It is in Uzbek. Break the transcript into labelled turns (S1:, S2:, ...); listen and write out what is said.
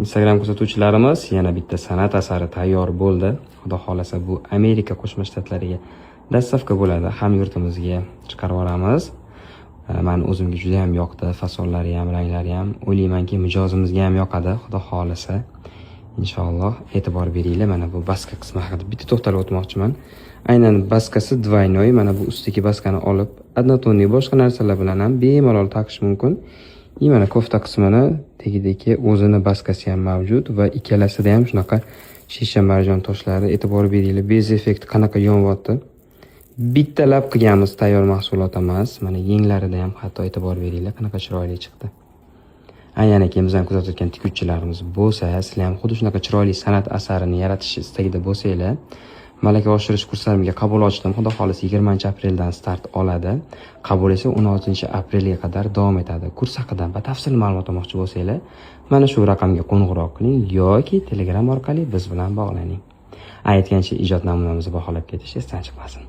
S1: Instagram kuzatuvchilarimiz, yana bitta san'at asari tayyor bo'ldi. Xudo xolasa bu Amerika Qo'shma Shtatlariga dastavka bo'ladi, hamyurtimizga chiqarib yuboramiz. Men o'zimga juda ham yoqdi, fasollari ham, ranglari ham. O'ylaymanki, mijozimizga ham yoqadi, Xudo xolasa. Inshaalloh e'tibor beringlar. Mana bu baska qismi haqida bitta to'xtalib o'tmoqchiman. Aynan baskasi двойной, mana bu ustiki baskani olib, однотонный boshqa narsalar bilan ham bemalol taqish mumkin. Mana kofta qismini tegidagi o'zini baskasi ham mavjud va ikkalasida ham shunaqa shisha marjon toshlari. E'tibor beringlar, bez effekt qanaqa yonyapti. Bittalab qilganmiz, tayyor mahsulot emas. Mana yenglarida ham hatto e'tibor beringlar, qanaqa chiroyli chiqdi. Aynan bizdan kuzatayotgan tikuvchilarimiz bo'lsa, sizlar ham xuddi shunaqa chiroyli san'at asarini yaratish istagida bo'lsanglar, malaka oshirish kurslarimga qabul ochdim. Xudo xolasa 20-apreldan start oladi. Qabul esa 16-aprelga qadar davom etadi. Kurs haqida batafsil ma'lumot olmoqchi bo'lsanglar, mana shu raqamga qo'ng'iroq qiling yoki Telegram orqali biz bilan bog'laning. Aytgancha ijod namunamizni baholab ketish esdan chiqmasin.